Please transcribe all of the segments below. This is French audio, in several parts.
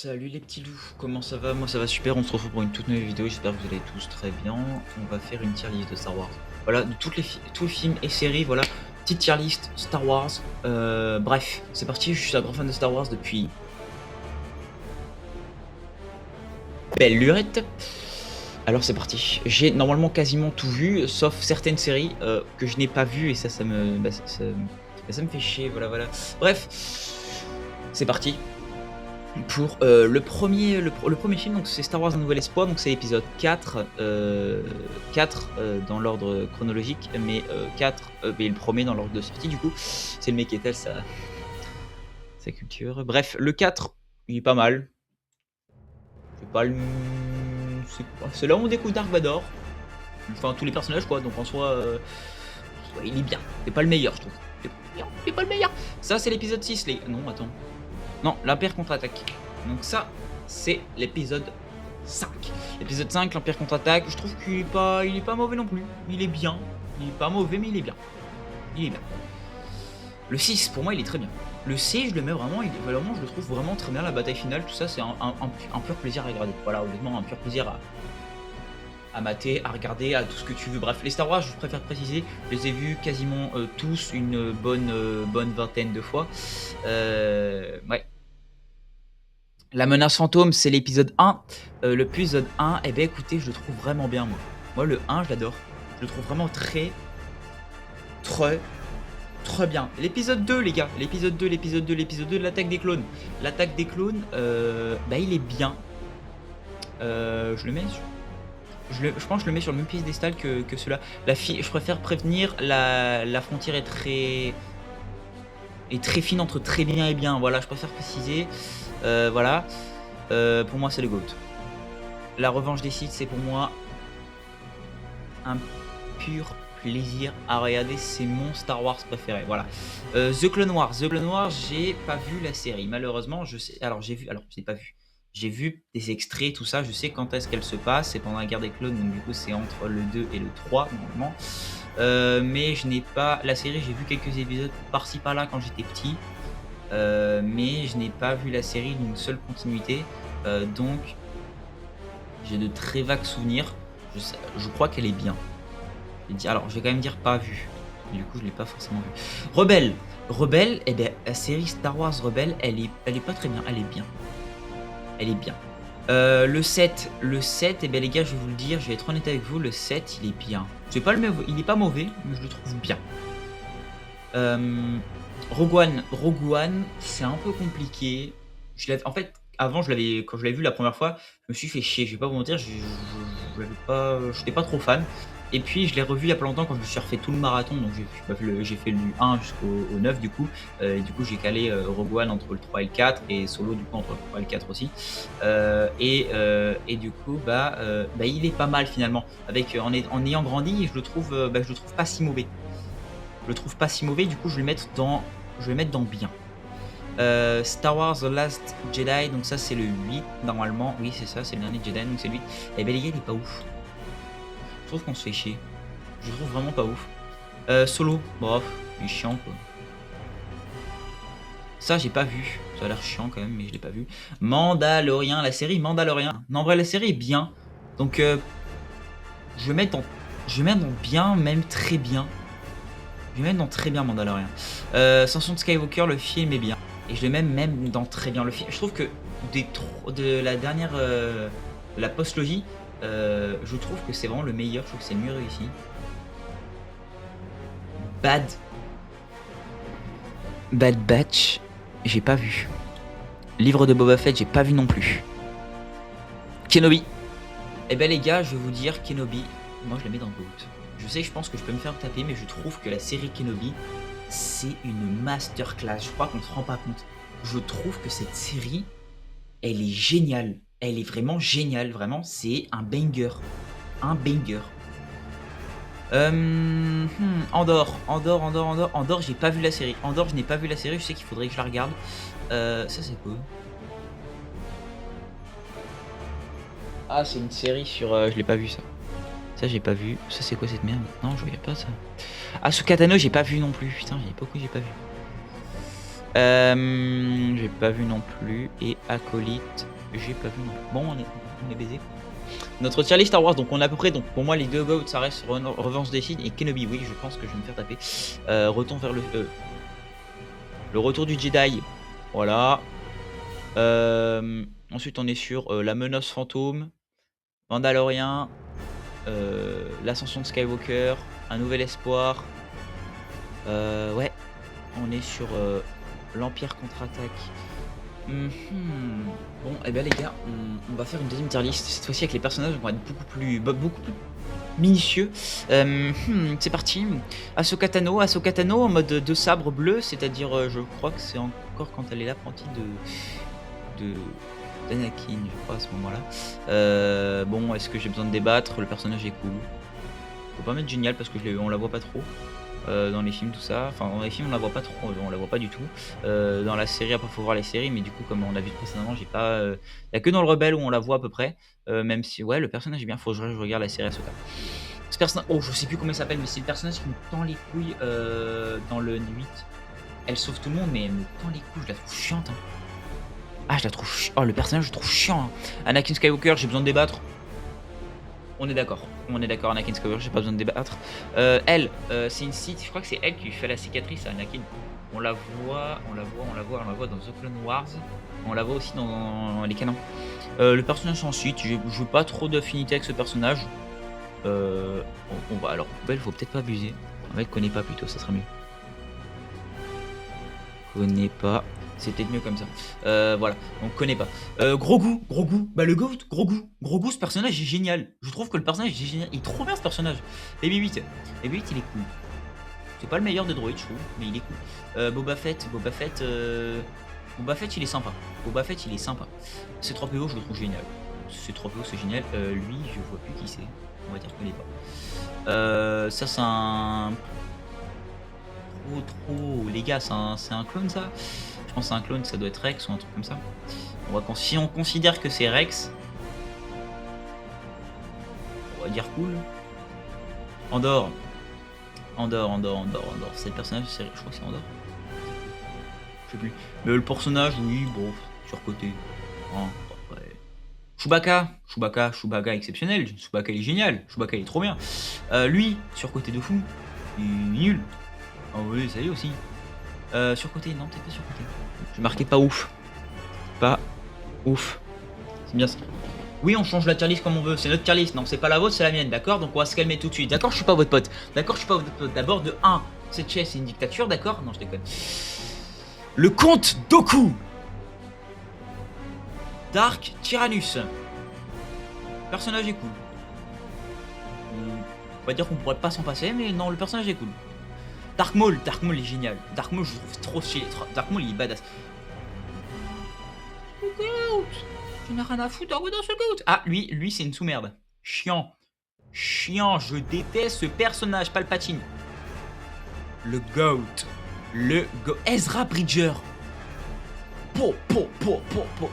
Salut les petits loups, comment ça va? Moi ça va super, on se retrouve pour une toute nouvelle vidéo, j'espère que vous allez tous très bien. On va faire une tier list de Star Wars. Voilà, de tous les films et séries, voilà, petite tier list Star Wars. Bref, c'est parti, je suis un grand fan de Star Wars depuis belle lurette. Alors c'est parti, j'ai normalement quasiment tout vu, sauf certaines séries que je n'ai pas vues et ça me fait chier, voilà. Bref, c'est parti. Pour le premier film, donc c'est Star Wars Un Nouvel Espoir, donc c'est l'épisode 4, 4 dans l'ordre chronologique, mais 4, mais le premier dans l'ordre de sortie du coup, c'est le mec qui étale sa culture. Bref, le 4, il est pas mal. C'est pas le c'est là où on découvre Dark Vador. Enfin tous les personnages quoi, donc en soi, il est bien. C'est pas le meilleur je trouve. C'est pas le meilleur. Ça c'est l'épisode 6 les non attends. Non, l'Empire contre-attaque. Donc ça, c'est l'épisode 5. L'épisode 5, l'Empire contre-attaque, je trouve qu'il est pas mauvais non plus. Il est bien. Il est pas mauvais, mais il est bien. Il est bien. Le 6, pour moi, il est très bien. Le C, je le mets vraiment, je le trouve vraiment très bien. La bataille finale, tout ça, c'est un pur plaisir à regarder. Voilà, honnêtement, un pur plaisir à mater, à regarder, à tout ce que tu veux. Bref, les Star Wars, je préfère préciser, je les ai vus quasiment tous une bonne vingtaine de fois. Ouais. La menace fantôme, c'est l'épisode 1. L'épisode 1, eh ben écoutez, je le trouve vraiment bien, moi. Moi, le 1, je l'adore. Je le trouve vraiment très bien. L'épisode 2, les gars. L'épisode 2, l'attaque des clones. L'attaque des clones, bah il est bien. Je le mets sur... Je pense que je le mets sur le même piédestal que ceux-là. Je préfère prévenir, la frontière est très fine entre très bien et bien. Voilà, je préfère préciser. Voilà. Pour moi, c'est le GOAT. La revanche des Sith, c'est pour moi un pur plaisir à regarder. C'est mon Star Wars préféré. Voilà. The Clone Wars. The Clone Wars, j'ai pas vu la série. Malheureusement, je sais. Alors, j'ai pas vu. J'ai vu des extraits, tout ça. Je sais quand est-ce qu'elle se passe. C'est pendant la guerre des clones. Donc, du coup, c'est entre le 2 et le 3, normalement. Mais je n'ai pas. La série, j'ai vu quelques épisodes par-ci par-là quand j'étais petit. Mais je n'ai pas vu la série d'une seule continuité, donc j'ai de très vagues souvenirs. Je crois qu'elle est bien. Alors je vais quand même dire pas vu, du coup je l'ai pas forcément vu. Rebelle, eh bien la série Star Wars Rebelle, elle est pas très bien, elle est bien. Le 7, eh bien les gars, je vais vous le dire, je vais être honnête avec vous, le 7 il est bien. Il est pas mauvais, mais je le trouve bien. Rogue One, c'est un peu compliqué. En fait, avant, quand je l'avais vu la première fois, je me suis fait chier. Je vais pas vous mentir, j'étais pas trop fan. Et puis, je l'ai revu il y a pas longtemps quand je me suis refait tout le marathon. Donc, j'ai fait du 1 jusqu'au 9 du coup. Et du coup, j'ai calé Rogue One entre le 3 et le 4 et Solo du coup entre le 3 et le 4 aussi. Et du coup, il est pas mal finalement. En ayant grandi, je le trouve pas si mauvais. Du coup je vais le mettre dans bien. Star Wars The Last Jedi, donc ça c'est le 8 normalement, oui c'est ça, c'est le dernier Jedi, donc c'est le 8. Et ben les gars, il est pas ouf. Je trouve qu'on se fait chier. Je le trouve vraiment pas ouf. Solo, bref, il est chiant quoi. Ça j'ai pas vu, ça a l'air chiant quand même, mais je l'ai pas vu. Mandalorian, la série Mandalorian. Non en vrai la série est bien, donc je vais mettre dans bien, même très bien. Je vais mettre dans très bien Mandalorian. Ascension de Skywalker, le film est bien. Et je le mets même dans très bien. Le film, je trouve que de la dernière, la post-logie, je trouve que c'est vraiment le meilleur. Je trouve que c'est le mieux réussi. Bad Batch, j'ai pas vu. Livre de Boba Fett, j'ai pas vu non plus. Kenobi. Eh ben les gars, je vais vous dire Kenobi. Moi, je la mets dans le GOAT. Je pense que je peux me faire taper, mais je trouve que la série Kenobi, c'est une masterclass. Je crois qu'on ne se rend pas compte. Je trouve que cette série, elle est géniale. Elle est vraiment géniale, vraiment. C'est un banger. Un banger. Andorre, j'ai pas vu la série. Andorre, je n'ai pas vu la série. Je sais qu'il faudrait que je la regarde. Ça, c'est quoi? Ah, c'est une série sur... je l'ai pas vu, ça. Ça, j'ai pas vu. Ça, c'est quoi cette merde? Non, je regarde pas ça. Ah, ce Katano, j'ai pas vu non plus. Putain, j'ai pas vu. J'ai pas vu non plus. Et Acolyte. J'ai pas vu non plus. Bon, on est baisé. Notre tier list Star Wars, donc on a à peu près, donc pour moi les deux GOAT ça reste Revanche des Sith et Kenobi, oui je pense que je vais me faire taper. Retour vers le retour du Jedi, voilà. Ensuite on est sur la menace fantôme, Mandalorian, l'ascension de Skywalker, un nouvel espoir. Ouais, on est sur l'Empire contre-attaque. Bon, et bien les gars, on va faire une deuxième tier list. Cette fois-ci avec les personnages, on va être beaucoup plus minutieux. C'est parti. Ahsoka Tano en mode de sabre bleu, c'est-à-dire, je crois que c'est encore quand elle est l'apprentie d'Anakin, je crois à ce moment-là. Bon, est-ce que j'ai besoin de débattre? Le personnage est cool. Faut pas mettre génial parce que on la voit pas trop. Dans les films tout ça, enfin dans les films on la voit pas trop, on la voit pas du tout. Dans la série, après faut voir les séries, mais du coup comme on a vu précédemment, j'ai pas, y a que dans le Rebelle où on la voit à peu près, même si ouais le personnage est bien, faut que je regarde la série Ahsoka. Ce personnage, oh je sais plus comment il s'appelle, mais c'est le personnage qui me tend les couilles dans le 8. Elle sauve tout le monde, mais elle me tend les couilles, je la trouve chiante. Hein. Ah je la trouve, oh le personnage je le trouve chiant. Hein. Anakin Skywalker, j'ai besoin de débattre. On est d'accord, Anakin Skywalker, j'ai pas besoin de débattre. Elle, c'est une Sith, je crois que c'est elle qui lui fait la cicatrice à Anakin. On la voit dans The Clone Wars, on la voit aussi dans les canons. Le personnage en Sith, je veux pas trop d'affinité avec ce personnage. On va, alors, poubelle, faut peut-être pas abuser. En fait, connaît pas plutôt, ça serait mieux. Connaît pas. C'est peut-être mieux comme ça. Voilà, on connaît pas. Grogu, bah le GOAT, Grogu, ce personnage est génial. Je trouve que le personnage est génial. Il est trop bien ce personnage. Baby 8, il est cool. C'est pas le meilleur des droïdes, je trouve, mais il est cool. Boba Fett, il est sympa. C3PO, je le trouve génial. C3PO, c'est génial. Lui, je vois plus qui c'est. On va dire qu'on connaît pas. Ça, c'est un. Trop. Les gars, c'est un clone, ça. Je pense que c'est un clone, ça doit être Rex ou un truc comme ça. Si on considère que c'est Rex, on va dire cool. Andorre. C'est le personnage, je crois que c'est Andorre. Je sais plus. Mais le personnage, oui, bon, surcoté. Hein, ouais. Chewbacca exceptionnel. Chewbacca il est génial. Chewbacca il est trop bien. Lui, surcoté de fou. Il est nul. Ah oui, ça y est aussi. Surcoté, non, peut-être pas surcoté. Je marquais pas ouf. C'est bien ça. Oui, on change la tier list comme on veut. C'est notre tier list. Non, c'est pas la vôtre, c'est la mienne. D'accord? Donc on va se calmer tout de suite. D'accord? Je suis pas votre pote. D'abord, de 1, cette chaise, c'est une dictature. D'accord? Non, je déconne. Le comte Dooku. Dark Tyrannus. Personnage est cool. On va dire qu'on pourrait pas s'en passer, mais non, le personnage est cool. Dark Maul est génial. Dark Maul, je trouve trop stylé. Dark Maul, il est badass. Le GOAT. Je n'ai rien à foutre dans ce GOAT. Ah, lui, c'est une sous-merde. Chiant, je déteste ce personnage, Palpatine. Le GOAT. Ezra Bridger.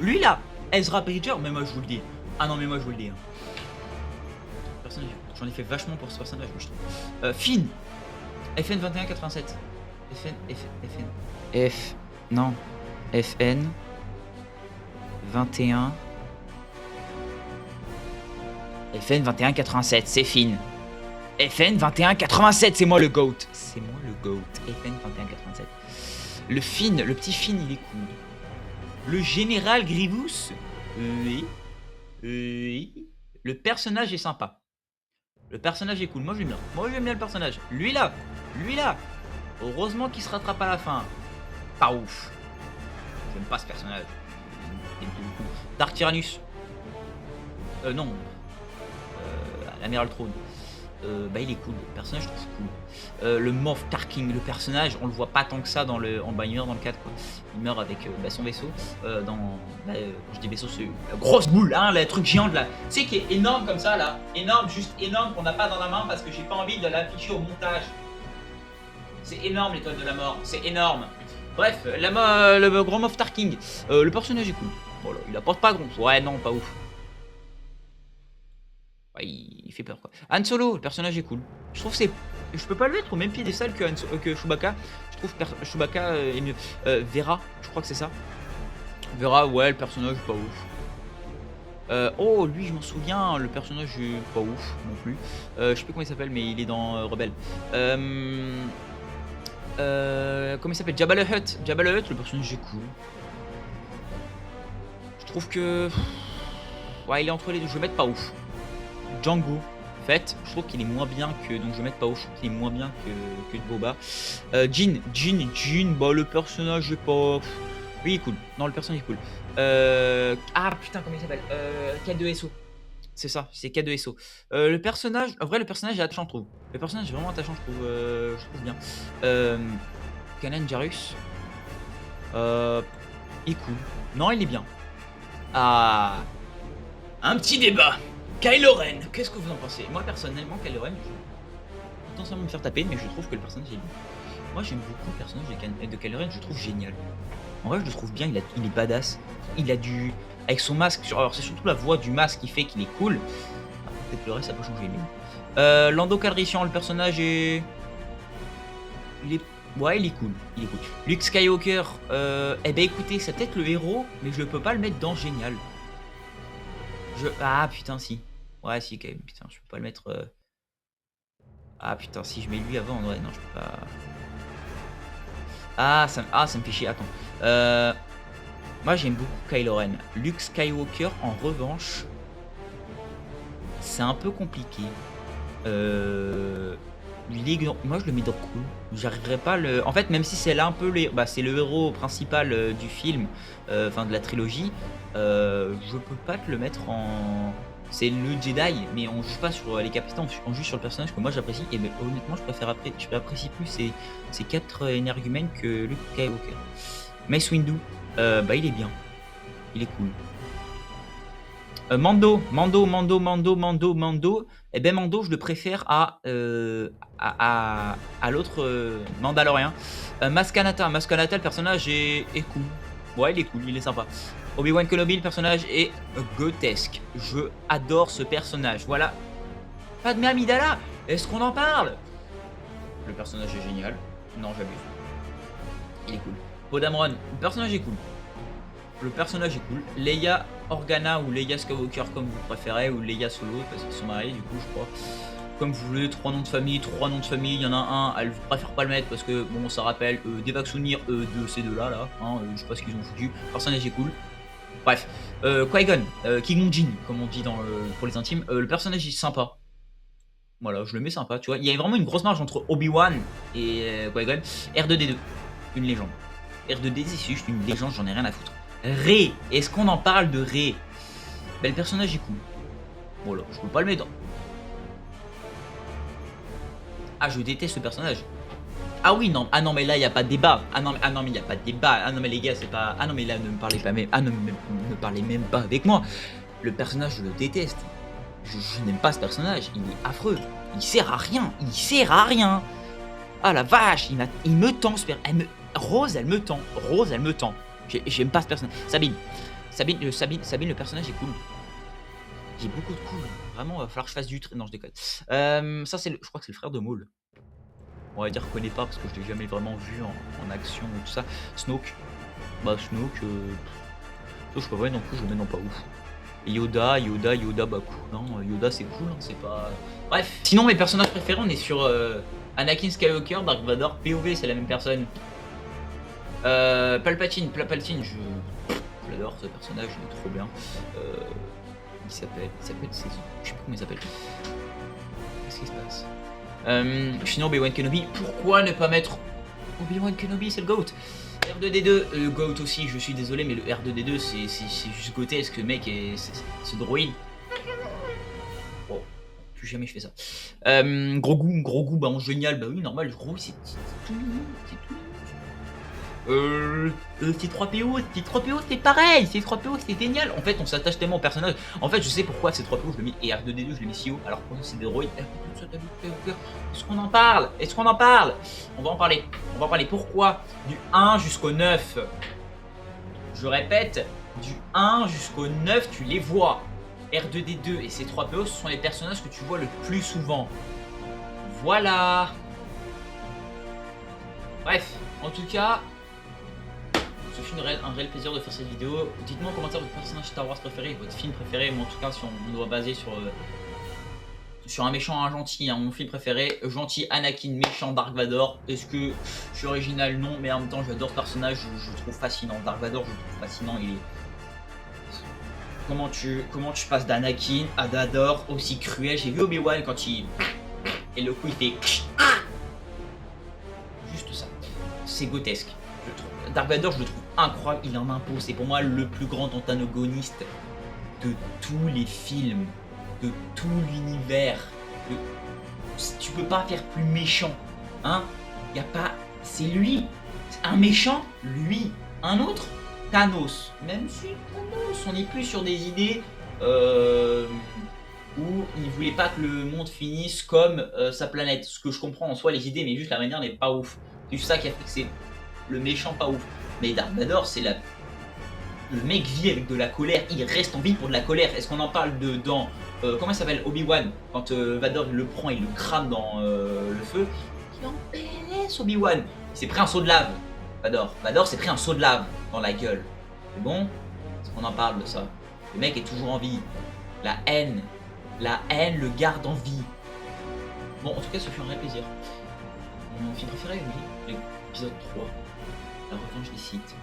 Lui là, Ezra Bridger, mais moi je vous le dis. Ah non, mais moi je vous le dis. Personnage, j'en ai fait vachement pour ce personnage, je trouve. Finn. FN 2187. FN 21. FN 2187, c'est Finn. FN 2187, c'est moi le GOAT. FN 2187. Le Finn, le petit Finn, il est cool. Le général Grievous. Oui. Le personnage est sympa. Le personnage est cool. Moi j'aime bien le personnage. Lui là. Heureusement qu'il se rattrape à la fin. Pas ouf. J'aime pas ce personnage. Dark Tyrannus. Non. L'amiral Throne. Bah il est cool. Le personnage je trouve cool. Le Moff Tarkin, le personnage, on le voit pas tant que ça dans le. Il meurt dans le 4 quoi. Il meurt avec son vaisseau. Quand je dis vaisseau, c'est la grosse boule, hein, le truc géant de là. Tu sais qui est énorme comme ça là. Énorme, juste énorme qu'on n'a pas dans la main parce que j'ai pas envie de l'afficher au montage. C'est énorme l'étoile de la mort, c'est énorme. Bref, le grand Moff Tarkin. Le personnage est cool. Voilà, il apporte pas grand chose. Ouais non, pas ouf. Ouais, il fait peur quoi. Han Solo, le personnage est cool. Je trouve c'est. Je peux pas le mettre au même piédestal que Chewbacca. Je trouve Chewbacca est mieux. Vera, je crois que c'est ça. Vera, ouais, le personnage pas ouf. Oh, lui, je m'en souviens, le personnage est pas ouf non plus. Je sais plus comment il s'appelle, mais il est dans Rebelle. Comment il s'appelle? Jabba the Hutt. Jabba the Hutt, le personnage est cool. Je trouve que. Ouais, il est entre les deux. Je vais mettre pas ouf. Django. En fait, je trouve qu'il est moins bien que. Donc je vais mettre pas ouf. Je trouve qu'il est moins bien que Boba. Jin. Bah, le personnage est pas. Oui, il est cool. Non, le personnage est cool. Ah putain, comment il s'appelle? K2SO. C'est ça, c'est K2SO. Le personnage. En vrai, le personnage est attachant, je trouve. Le personnage est vraiment attachant, je trouve bien. Kanan Jarrus. Il est cool. Non, il est bien. Ah. Un petit débat. Kylo Ren, qu'est-ce que vous en pensez? Moi personnellement, Kylo Ren, je vais potentiellement me faire taper, mais je trouve que le personnage est bien. Moi j'aime beaucoup le personnage de Kylo Ren, je le trouve génial. En vrai, je le trouve bien, il est badass. Il a du. Avec son masque, alors c'est surtout la voix du masque qui fait qu'il est cool. Ah, peut-être le reste ça peut changer, mais. Lando Calrissian, le personnage est. Ouais, il est cool. Luke Skywalker, eh ben écoutez, c'est peut-être le héros, mais je peux pas le mettre dans génial. Ah putain, si. Ouais, si, quand même. Putain, je peux pas le mettre. Ah putain, si je mets lui avant, ouais, non, je peux pas. Ça me fait chier. Attends. Moi, j'aime beaucoup Kylo Ren. Luke Skywalker, en revanche, c'est un peu compliqué. Moi, je le mets dans cool. J'arriverai pas à le. En fait, même si c'est là un peu c'est le héros principal du film, enfin de la trilogie, je peux pas te le mettre en. C'est le Jedi, mais on joue pas sur les capitaines, on joue sur le personnage que moi j'apprécie. Et ben, honnêtement, je apprécie plus ces 4 énergumènes que Luke Skywalker. Mace Windu, il est bien. Il est cool. Mando. Eh ben Mando, je le préfère à l'autre Mandalorien. Maskanata, le personnage est cool. Ouais, il est cool, il est sympa. Obi-Wan Kenobi, le personnage est grotesque. Je adore ce personnage. Voilà. Padmé Amidala, est-ce qu'on en parle? Le personnage est génial. Non, j'abuse. Il est cool. Poe Dameron, le personnage est cool. Leia Organa ou Leia Skywalker comme vous préférez, ou Leia Solo parce qu'ils sont mariés du coup je crois. Comme vous voulez, 3 noms de famille, il y en a un, elle préfère pas le mettre parce que bon ça rappelle des vagues souvenirs de ces deux-là, je sais pas ce qu'ils ont foutu, le personnage est cool. Bref, Qui-Gon, Qui-Gon Jinn, comme on dit pour les intimes, le personnage est sympa. Voilà, je le mets sympa, tu vois. Il y a vraiment une grosse marge entre Obi-Wan et Qui-Gon. R2D2, une légende. R2D2 c'est juste une légende, j'en ai rien à foutre. Rey, est-ce qu'on en parle de Rey? Ben, le personnage est cool. Voilà, je peux pas le mettre. Ah, je déteste ce personnage. Ah oui, non, mais là, il n'y a pas de débat. Ah non, mais il n'y a pas de débat. Ah non, mais les gars, c'est pas. Ah non, mais là, ne me parlez pas même. Ah non, mais ne parlez même pas avec moi. Le personnage, je le déteste. Je n'aime pas ce personnage. Il est affreux. Il sert à rien. Ah la vache, il me tend. Rose, elle me tend. J'aime pas ce personnage. Sabine, le personnage est cool. J'ai beaucoup de cool. Vraiment, il va falloir que je fasse du tri. Non, je déconne. Ça, je crois que c'est le frère de Maul. On va dire que je connais pas parce que je l'ai jamais vraiment vu en action ou tout ça. Snoke. Snoke. Ça, je peux pas non plus, je le mets non pas ouf. Et Yoda, bah cool. Non, Yoda c'est cool, hein, c'est pas. Bref. Sinon, mes personnages préférés, on est sur Anakin Skywalker, Dark Vador, POV, c'est la même personne. Palpatine, je l'adore ce personnage, il est trop bien. Il s'appelle je sais plus comment il s'appelle. Qu'est-ce qui se passe? Sinon Obi-Wan Kenobi, pourquoi ne pas mettre Obi-Wan Kenobi, c'est le GOAT. R2D2, le GOAT aussi, je suis désolé, mais le R2D2 c'est juste grotesque, mec, et ce droïde. Oh, plus jamais je fais ça. Gros goût, bah en génial, bah oui, normal, gros, c'est tout mignon, C3PO, c'est pareil, C3PO c'est génial. En fait, on s'attache tellement au personnage. En fait, je sais pourquoi C3PO je le mets et R2D2 je le mets si haut. Alors que c'est des droïdes. Est-ce qu'on en parle? On va en parler. Pourquoi du 1 jusqu'au 9? Je répète, du 1 jusqu'au 9, tu les vois. R2D2 et C3PO, ce sont les personnages que tu vois le plus souvent. Voilà. Bref, en tout cas. Ce fut un réel plaisir de faire cette vidéo. Dites-moi en commentaire votre personnage Star Wars préféré, votre film préféré, mais en tout cas si on doit baser sur un méchant, un gentil, hein, mon film préféré, gentil Anakin, méchant Dark Vador. Est-ce que je suis original? Non, mais en même temps j'adore ce personnage, je le trouve fascinant. Dark Vador, je le trouve fascinant, il est... Comment tu passes d'Anakin à Vador aussi cruel? J'ai vu Obi-Wan quand il... Et le coup il fait... Juste ça. C'est grotesque. Dark Vador, je le trouve incroyable, il en impose. C'est pour moi le plus grand antagoniste de tous les films, de tout l'univers. Tu peux pas faire plus méchant, hein? Y a pas... C'est lui. Un méchant, lui. Un autre, Thanos. Même si Thanos, on n'est plus sur des idées où il voulait pas que le monde finisse comme sa planète. Ce que je comprends en soi, les idées, mais juste la manière n'est pas ouf. C'est juste ça qui a fait que c'est le méchant pas ouf. Mais Dark Vador, c'est la... Le mec vit avec de la colère, il reste en vie pour de la colère. Est-ce qu'on en parle dans... comment il s'appelle? Obi-Wan. Quand Vador il le prend, il le crame dans le feu. Il en PLS Obi-Wan. Il s'est pris un seau de lave. Vador s'est pris un seau de lave dans la gueule. C'est bon? Est-ce qu'on en parle de ça? Le mec est toujours en vie. La haine le garde en vie. Bon, en tout cas, ce fut un vrai plaisir. Mon film préféré, oui, l'épisode 3. La revanche des Sith.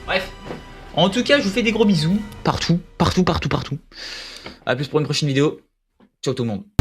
Bref, en tout cas, je vous fais des gros bisous. Partout. A plus pour une prochaine vidéo. Ciao tout le monde.